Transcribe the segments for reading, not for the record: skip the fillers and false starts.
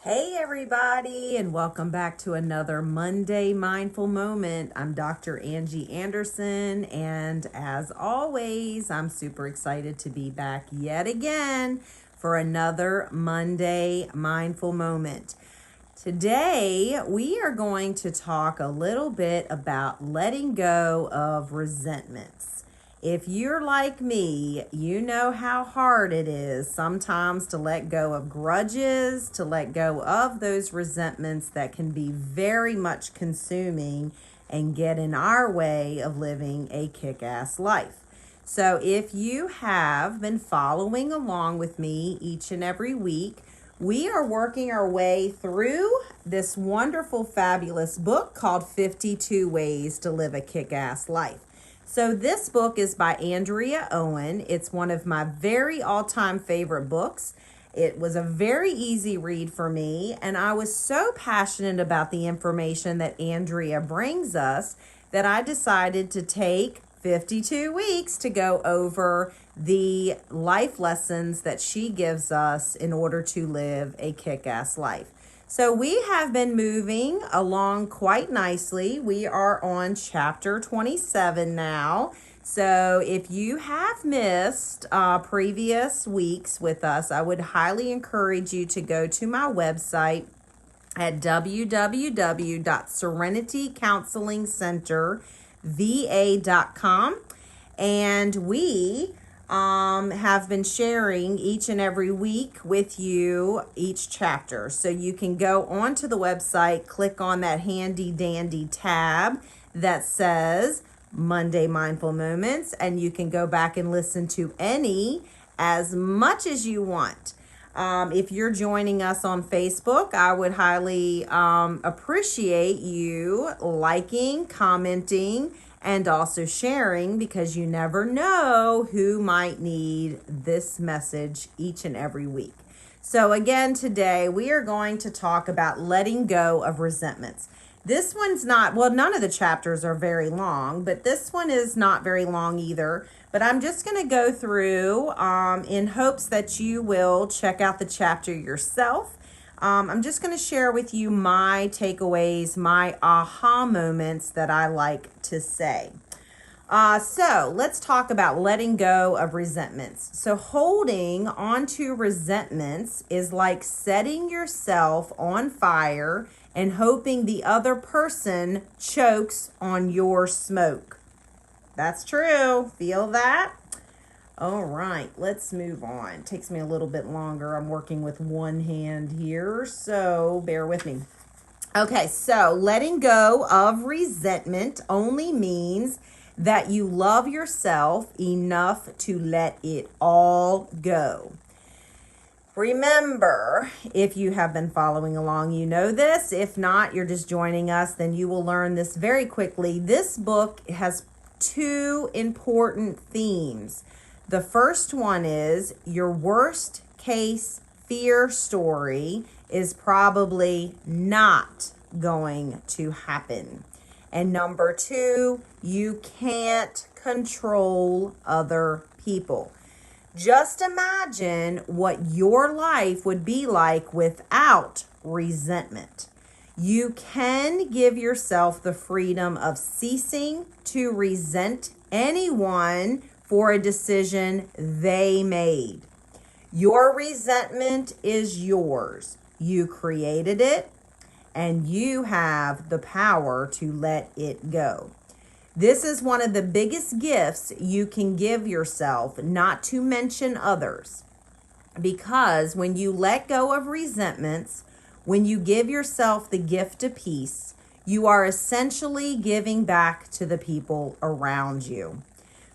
Hey everybody, and welcome back to another Monday Mindful Moment. I'm Dr. Angie Anderson, and as always, I'm super excited to be back yet again for another Monday Mindful Moment. Today, we are going to talk a little bit about letting go of resentments. If you're like me, you know how hard it is sometimes to let go of grudges, to let go of those resentments that can be very much consuming and get in our way of living a kick-ass life. So if you have been following along with me each and every week, we are working our way through this wonderful, fabulous book called 52 Ways to Live a Kick-Ass Life. So this book is by Andrea Owen. It's one of my very all-time favorite books. It was a very easy read for me, and I was so passionate about the information that Andrea brings us that I decided to take 52 weeks to go over the life lessons that she gives us in order to live a kick-ass life. So we have been moving along quite nicely. We are on chapter 27 now. So if you have missed previous weeks with us, I would highly encourage you to go to my website at www.serenitycounselingcenterva.com, and we have been sharing each and every week with you each chapter. So you can go onto the website, click on that handy dandy tab that says Monday Mindful Moments, and you can go back and listen to any as much as you want. If you're joining us on Facebook, I would highly appreciate you liking, commenting, and also sharing, because you never know who might need this message each and every week. So again, today we are going to talk about letting go of resentments. This one's not, well, none of the chapters are very long, but this one is not very long either. But I'm just going to go through in hopes that you will check out the chapter yourself. I'm just going to share with you my takeaways, my aha moments that I like to say. So let's talk about letting go of resentments. So holding on to resentments is like setting yourself on fire and hoping the other person chokes on your smoke. That's true. Feel that? All right, let's move on. It takes me a little bit longer. I'm working with one hand here, so bear with me. Okay, so letting go of resentment only means that you love yourself enough to let it all go. Remember, if you have been following along, you know this. If not, you're just joining us, then you will learn this very quickly. This book has two important themes. The first one is your worst case fear story is probably not going to happen. And number two, you can't control other people. Just imagine what your life would be like without resentment. You can give yourself the freedom of ceasing to resent anyone for a decision they made. Your resentment is yours. You created it, and you have the power to let it go. This is one of the biggest gifts you can give yourself, not to mention others. Because when you let go of resentments, when you give yourself the gift of peace, you are essentially giving back to the people around you.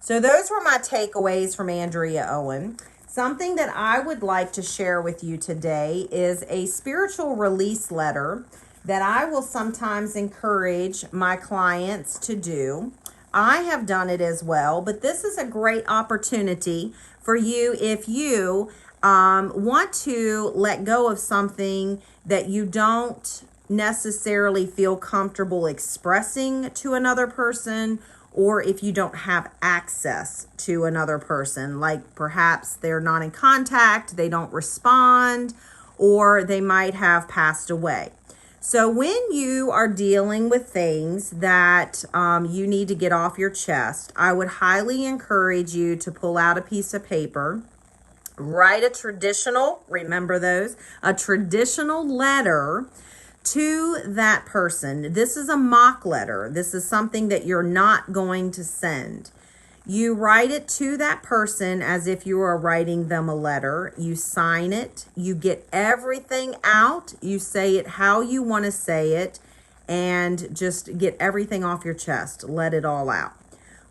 So those were my takeaways from Andrea Owen. Something that I would like to share with you today is a spiritual release letter that I will sometimes encourage my clients to do. I have done it as well, but this is a great opportunity for you if you want to let go of something that you don't necessarily feel comfortable expressing to another person, or if you don't have access to another person, like perhaps they're not in contact, they don't respond, or they might have passed away. So when you are dealing with things that you need to get off your chest, I would highly encourage you to pull out a piece of paper, write a traditional letter to that person. This is a mock letter. This is something that you're not going to send. You write it to that person as if you are writing them a letter. You sign it. You get everything out. You say it how you want to say it, and just get everything off your chest. Let it all out.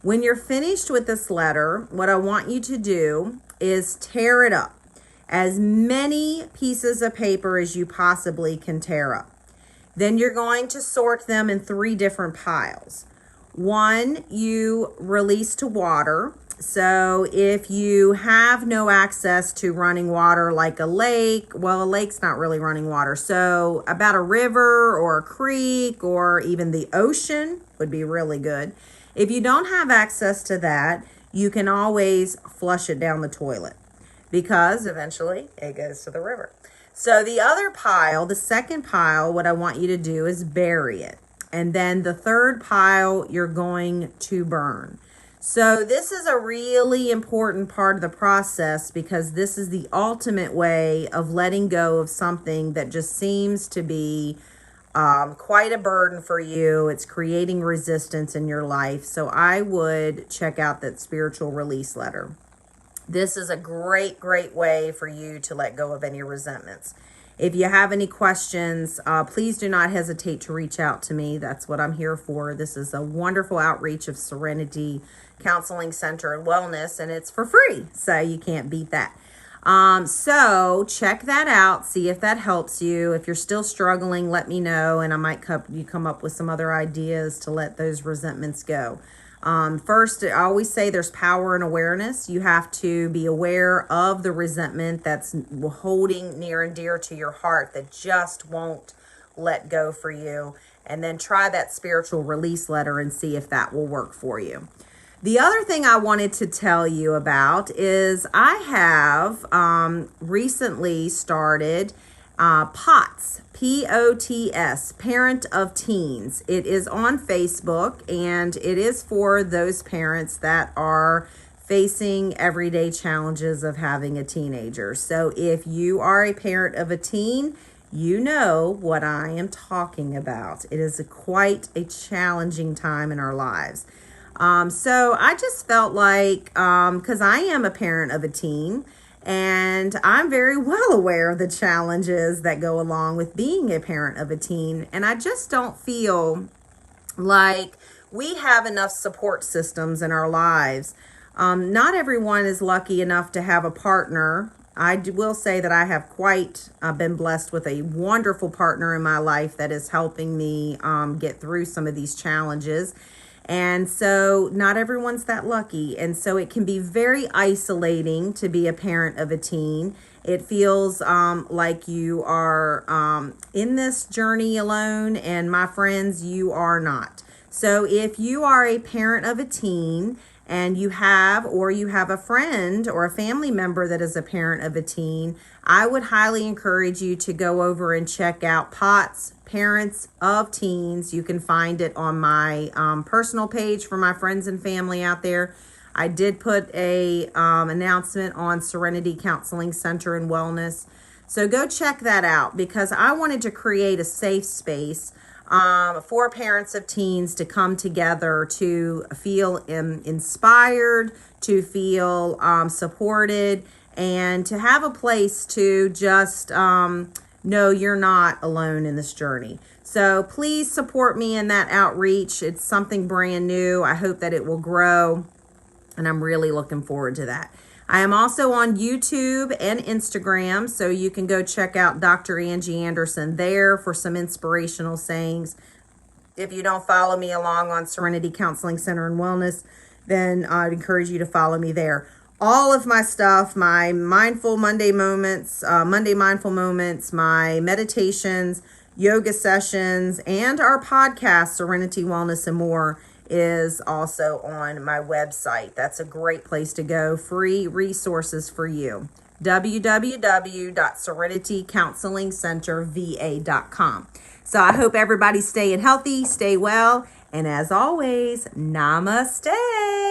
When you're finished with this letter, what I want you to do is tear it up. As many pieces of paper as you possibly can tear up. Then you're going to sort them in 3 different piles. 1, you release to water. So if you have no access to running water like a lake, well, a lake's not really running water. So about a river or a creek or even the ocean would be really good. If you don't have access to that, you can always flush it down the toilet because eventually it goes to the river. So the other pile, the second pile, what I want you to do is bury it. And then the third pile, you're going to burn. So this is a really important part of the process because this is the ultimate way of letting go of something that just seems to be quite a burden for you. It's creating resistance in your life. So I would check out that spiritual release letter. This is a great, great way for you to let go of any resentments. If you have any questions, please do not hesitate to reach out to me. That's what I'm here for. This is a wonderful outreach of Serenity Counseling Center and Wellness, and it's for free, so you can't beat that. So check that out. See if that helps you. If you're still struggling, let me know, and I might come up with some other ideas to let those resentments go. First, I always say there's power in awareness. You have to be aware of the resentment that's holding near and dear to your heart that just won't let go for you. And then try that spiritual release letter and see if that will work for you. The other thing I wanted to tell you about is I have recently started POTS, P-O-T-S, Parent of Teens. It is on Facebook, and it is for those parents that are facing everyday challenges of having a teenager. So if you are a parent of a teen, you know what I am talking about. It is quite a challenging time in our lives. So I just felt like, because I am a parent of a teen, and I'm very well aware of the challenges that go along with being a parent of a teen. And I just don't feel like we have enough support systems in our lives. Not everyone is lucky enough to have a partner. I will say that I have quite been blessed with a wonderful partner in my life that is helping me get through some of these challenges. And so not everyone's that lucky. And so it can be very isolating to be a parent of a teen. It feels like you are in this journey alone. And my friends, you are not. So if you are a parent of a teen and you have a friend or a family member that is a parent of a teen, I would highly encourage you to go over and check out POTS, Parents of Teens. You can find it on my personal page for my friends and family out there. I did put a announcement on Serenity Counseling Center and Wellness. So go check that out because I wanted to create a safe space for parents of teens to come together to feel inspired, to feel supported, and to have a place to just know you're not alone in this journey. So please support me in that outreach. It's something brand new. I hope that it will grow, and I'm really looking forward to that. I am also on YouTube and Instagram, so you can go check out Dr. Angie Anderson there for some inspirational sayings. If you don't follow me along on Serenity Counseling Center and Wellness, then I'd encourage you to follow me there. All of my stuff, my mindful Monday moments, Monday mindful moments, my meditations, yoga sessions, and our podcast, Serenity, Wellness, and More, is also on my website. That's a great place to go. Free resources for you. www.serenitycounselingcenterva.com. So I hope everybody's staying healthy, stay well, and as always, namaste.